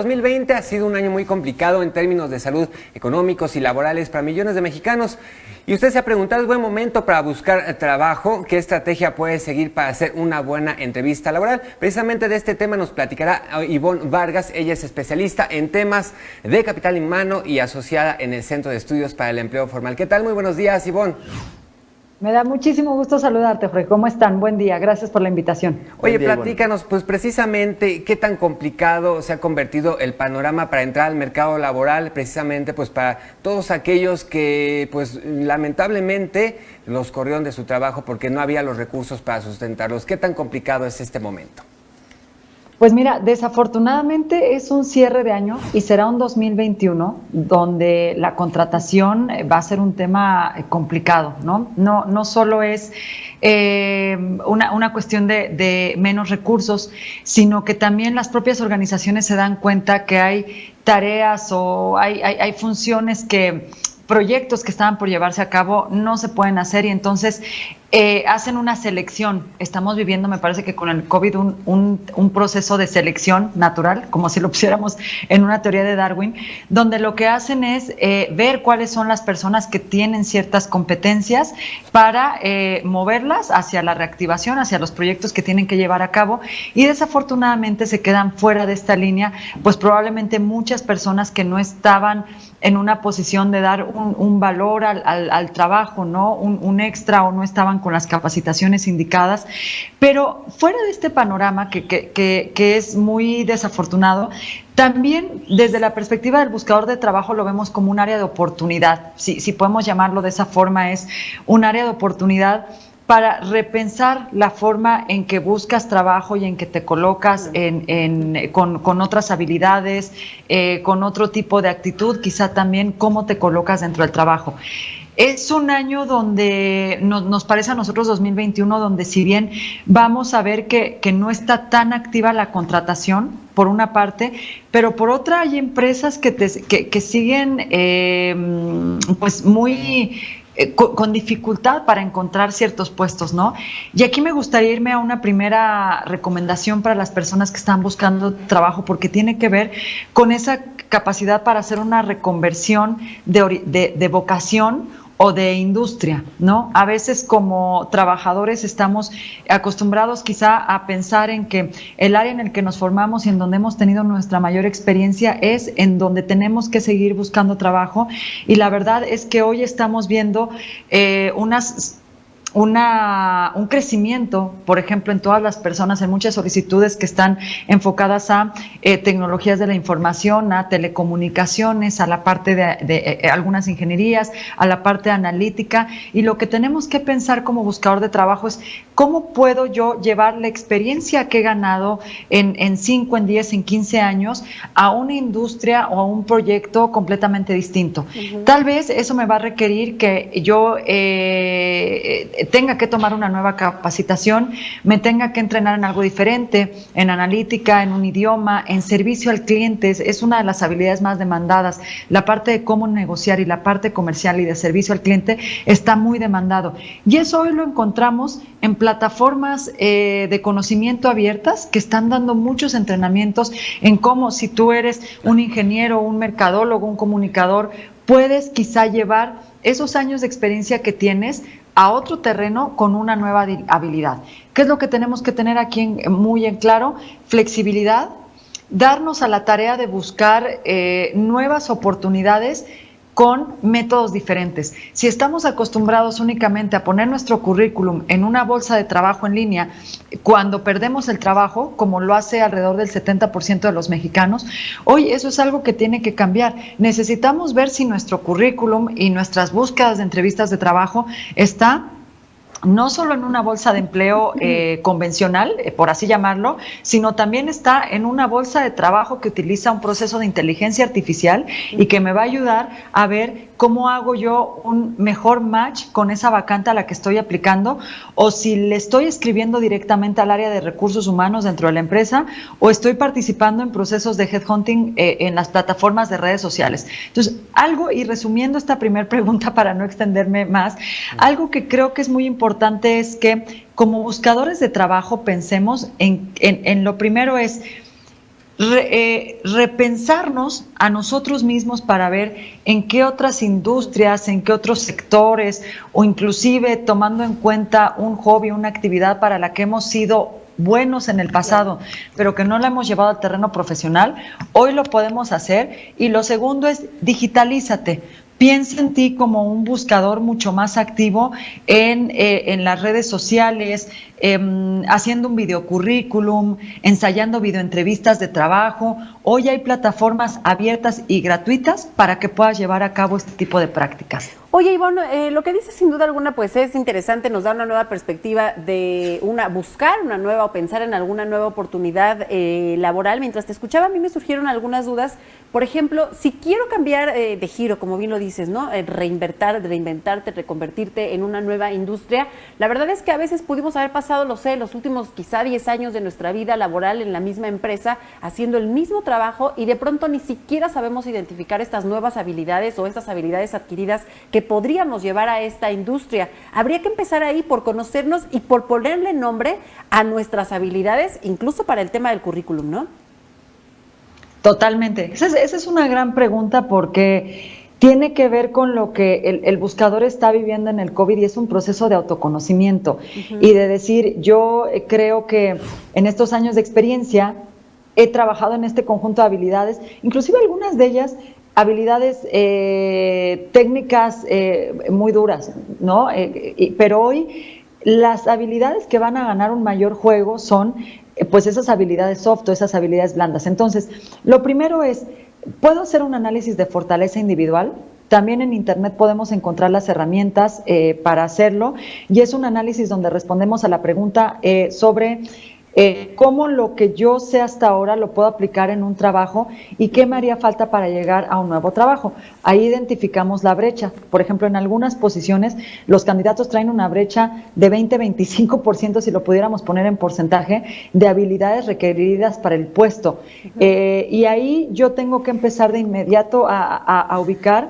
2020 ha sido un año muy complicado en términos de salud, económicos y laborales para millones de mexicanos. Y usted se ha preguntado, ¿es buen momento para buscar trabajo? ¿Qué estrategia puede seguir para hacer una buena entrevista laboral? Precisamente de este tema nos platicará Ivonne Vargas. Ella es especialista en temas de capital humano y asociada en el Centro de Estudios para el Empleo Formal. ¿Qué tal? Muy buenos días, Ivonne. Me da muchísimo gusto saludarte, Jorge. ¿Cómo están? Buen día. Gracias por la invitación. Oye, platícanos, pues precisamente, ¿qué tan complicado se ha convertido el panorama para entrar al mercado laboral? Precisamente, pues para todos aquellos que, pues lamentablemente, los corrieron de su trabajo porque no había los recursos para sustentarlos. ¿Qué tan complicado es este momento? Pues mira, desafortunadamente es un cierre de año y será un 2021 donde la contratación va a ser un tema complicado, ¿no? No solo es una cuestión de menos recursos, sino que también las propias organizaciones se dan cuenta que hay tareas o hay funciones proyectos que estaban por llevarse a cabo no se pueden hacer y entonces hacen una selección. Estamos viviendo, me parece que con el COVID, un proceso de selección natural, como si lo pusiéramos en una teoría de Darwin, donde lo que hacen es ver cuáles son las personas que tienen ciertas competencias para moverlas hacia la reactivación, hacia los proyectos que tienen que llevar a cabo, y desafortunadamente se quedan fuera de esta línea, pues probablemente muchas personas que no estaban en una posición de dar un valor al trabajo, ¿no? Un extra, o no estaban con las capacitaciones indicadas. Pero fuera de este panorama que es muy desafortunado, también desde la perspectiva del buscador de trabajo lo vemos como un área de oportunidad. Si podemos llamarlo de esa forma, es un área de oportunidad para repensar la forma en que buscas trabajo y en que te colocas con otras habilidades, con otro tipo de actitud, quizá también cómo te colocas dentro del trabajo. Es un año donde nos parece a nosotros 2021, donde si bien vamos a ver que no está tan activa la contratación, por una parte, pero por otra hay empresas que siguen pues muy con dificultad para encontrar ciertos puestos, ¿no? Y aquí me gustaría irme a una primera recomendación para las personas que están buscando trabajo, porque tiene que ver con esa capacidad para hacer una reconversión de vocación o de industria, ¿no? A veces como trabajadores estamos acostumbrados quizá a pensar en que el área en el que nos formamos y en donde hemos tenido nuestra mayor experiencia es en donde tenemos que seguir buscando trabajo, y la verdad es que hoy estamos viendo un crecimiento, por ejemplo, en todas las personas, en muchas solicitudes que están enfocadas a tecnologías de la información, a telecomunicaciones, a la parte de algunas ingenierías, a la parte analítica, y lo que tenemos que pensar como buscador de trabajo es cómo puedo yo llevar la experiencia que he ganado en 5, en 10, en 15 años a una industria o a un proyecto completamente distinto. Uh-huh. Tal vez eso me va a requerir que yo tenga que tomar una nueva capacitación, me tenga que entrenar en algo diferente, en analítica, en un idioma, en servicio al cliente. Es una de las habilidades más demandadas. La parte de cómo negociar y la parte comercial y de servicio al cliente está muy demandado. Y eso hoy lo encontramos en plataformas de conocimiento abiertas que están dando muchos entrenamientos en cómo, si tú eres un ingeniero, un mercadólogo, un comunicador, puedes quizá llevar esos años de experiencia que tienes a otro terreno con una nueva habilidad. ¿Qué es lo que tenemos que tener aquí muy en claro? Flexibilidad, darnos a la tarea de buscar nuevas oportunidades con métodos diferentes. Si estamos acostumbrados únicamente a poner nuestro currículum en una bolsa de trabajo en línea, cuando perdemos el trabajo, como lo hace alrededor del 70% de los mexicanos, hoy eso es algo que tiene que cambiar. Necesitamos ver si nuestro currículum y nuestras búsquedas de entrevistas de trabajo está no solo en una bolsa de empleo convencional, por así llamarlo, sino también está en una bolsa de trabajo que utiliza un proceso de inteligencia artificial y que me va a ayudar a ver cómo hago yo un mejor match con esa vacante a la que estoy aplicando, o si le estoy escribiendo directamente al área de recursos humanos dentro de la empresa, o estoy participando en procesos de headhunting en las plataformas de redes sociales. Entonces, algo, y resumiendo esta primera pregunta para no extenderme más, algo que creo que es muy importante es que como buscadores de trabajo pensemos en lo primero es repensarnos a nosotros mismos para ver en qué otras industrias, en qué otros sectores, o inclusive tomando en cuenta un hobby, una actividad para la que hemos sido buenos en el pasado, pero que no la hemos llevado al terreno profesional, hoy lo podemos hacer. Y lo segundo es digitalízate. Piensa en ti como un buscador mucho más activo en las redes sociales, haciendo un videocurrículum, ensayando videoentrevistas de trabajo. Hoy hay plataformas abiertas y gratuitas para que puedas llevar a cabo este tipo de prácticas. Oye, Ivonne, lo que dices sin duda alguna pues es interesante, nos da una nueva perspectiva de buscar una nueva o pensar en alguna nueva oportunidad laboral. Mientras te escuchaba, a mí me surgieron algunas dudas. Por ejemplo, si quiero cambiar de giro, como bien lo dices, ¿no? Reinventarte, reconvertirte en una nueva industria. La verdad es que a veces pudimos haber pasado, los últimos quizá 10 años de nuestra vida laboral en la misma empresa, haciendo el mismo trabajo, y de pronto ni siquiera sabemos identificar estas nuevas habilidades o estas habilidades adquiridas que podríamos llevar a esta industria. Habría que empezar ahí por conocernos y por ponerle nombre a nuestras habilidades, incluso para el tema del currículum, ¿no? Totalmente. Esa es una gran pregunta, porque tiene que ver con lo que el buscador está viviendo en el COVID, y es un proceso de autoconocimiento y de decir, yo creo que en estos años de experiencia he trabajado en este conjunto de habilidades, inclusive algunas de ellas habilidades técnicas muy duras, ¿no? Pero hoy las habilidades que van a ganar un mayor juego son pues esas habilidades soft o esas habilidades blandas. Entonces, lo primero es, ¿puedo hacer un análisis de fortaleza individual? También en Internet podemos encontrar las herramientas para hacerlo, y es un análisis donde respondemos a la pregunta sobre cómo lo que yo sé hasta ahora lo puedo aplicar en un trabajo y qué me haría falta para llegar a un nuevo trabajo. Ahí identificamos la brecha. Por ejemplo, en algunas posiciones los candidatos traen una brecha de 20-25%, si lo pudiéramos poner en porcentaje, de habilidades requeridas para el puesto. Y ahí yo tengo que empezar de inmediato a ubicar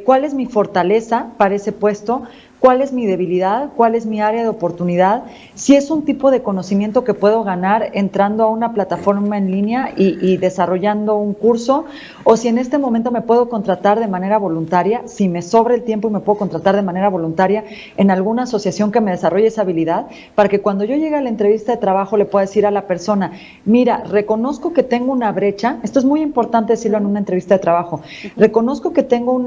cuál es mi fortaleza para ese puesto, cuál es mi debilidad, cuál es mi área de oportunidad, si es un tipo de conocimiento que puedo ganar entrando a una plataforma en línea y desarrollando un curso, o si en este momento me puedo contratar de manera voluntaria, si me sobra el tiempo y me puedo contratar de manera voluntaria en alguna asociación que me desarrolle esa habilidad, para que cuando yo llegue a la entrevista de trabajo le pueda decir a la persona, mira, reconozco que tengo una brecha, esto es muy importante decirlo en una entrevista de trabajo, reconozco que tengo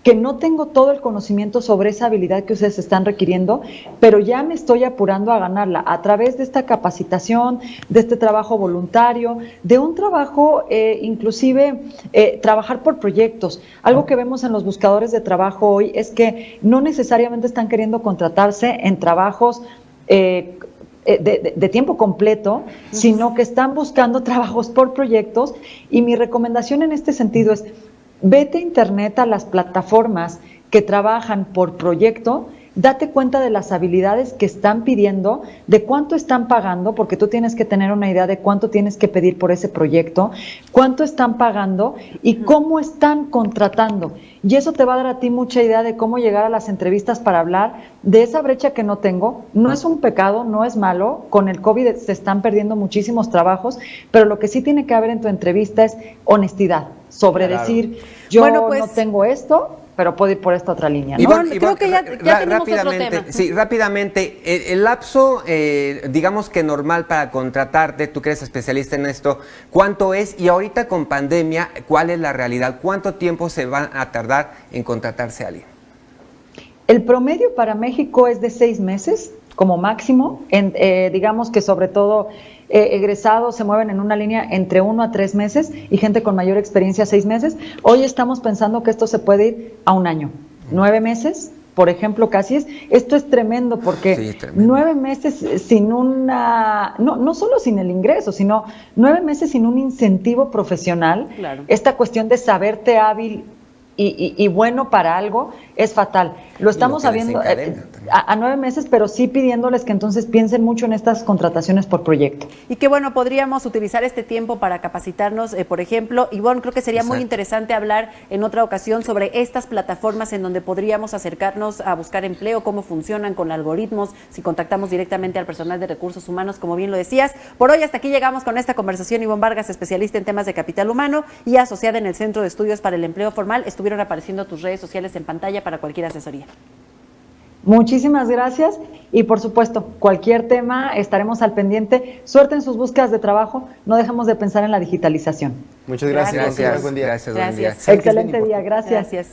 que no tengo todo el conocimiento sobre esa habilidad que ustedes están requiriendo, pero ya me estoy apurando a ganarla a través de esta capacitación, de este trabajo voluntario, de un trabajo, inclusive trabajar por proyectos. Algo que vemos en los buscadores de trabajo hoy es que no necesariamente están queriendo contratarse en trabajos de tiempo completo, sino que están buscando trabajos por proyectos, y mi recomendación en este sentido es, vete a Internet, a las plataformas que trabajan por proyecto, date cuenta de las habilidades que están pidiendo, de cuánto están pagando, porque tú tienes que tener una idea de cuánto tienes que pedir por ese proyecto, cuánto están pagando y cómo están contratando. Y eso te va a dar a ti mucha idea de cómo llegar a las entrevistas para hablar de esa brecha que no tengo. No es un pecado, no es malo. Con el COVID se están perdiendo muchísimos trabajos, pero lo que sí tiene que haber en tu entrevista es honestidad sobre decir, yo no tengo esto, pero puedo ir por esta otra línea, ¿no? Ivonne, creo que ya tenemos otro tema. Sí, rápidamente, el lapso, digamos que normal para contratarte, tú que eres especialista en esto, ¿cuánto es? Y ahorita con pandemia, ¿cuál es la realidad? ¿Cuánto tiempo se va a tardar en contratarse a alguien? El promedio para México es de 6 meses, como máximo. Digamos que sobre todo egresados se mueven en una línea entre 1 a 3 meses y gente con mayor experiencia 6 meses. Hoy estamos pensando que esto se puede ir a 1 año, 9 meses, por ejemplo, casi es. Esto es tremendo, porque sí, es tremendo. 9 meses sin no solo sin el ingreso, sino 9 meses sin un incentivo profesional. Claro. Esta cuestión de saberte hábil y bueno para algo es fatal. Lo estamos y lo que sabiendo desencadena también. a 9 meses, pero sí pidiéndoles que entonces piensen mucho en estas contrataciones por proyecto. Y que bueno, podríamos utilizar este tiempo para capacitarnos, por ejemplo, y bueno, creo que sería muy Exacto. interesante hablar en otra ocasión sobre estas plataformas en donde podríamos acercarnos a buscar empleo, cómo funcionan con algoritmos, si contactamos directamente al personal de recursos humanos, como bien lo decías. Por hoy hasta aquí llegamos con esta conversación. Ivonne Vargas, especialista en temas de capital humano y asociada en el Centro de Estudios para el Empleo Formal. Estuvieron apareciendo tus redes sociales en pantalla para cualquier asesoría. Muchísimas gracias y por supuesto, cualquier tema estaremos al pendiente. Suerte en sus búsquedas de trabajo, no dejemos de pensar en la digitalización. Muchas gracias. Gracias. Buen día. Gracias, buen día. Gracias. Creo que es bien Excelente día, gracias. Gracias.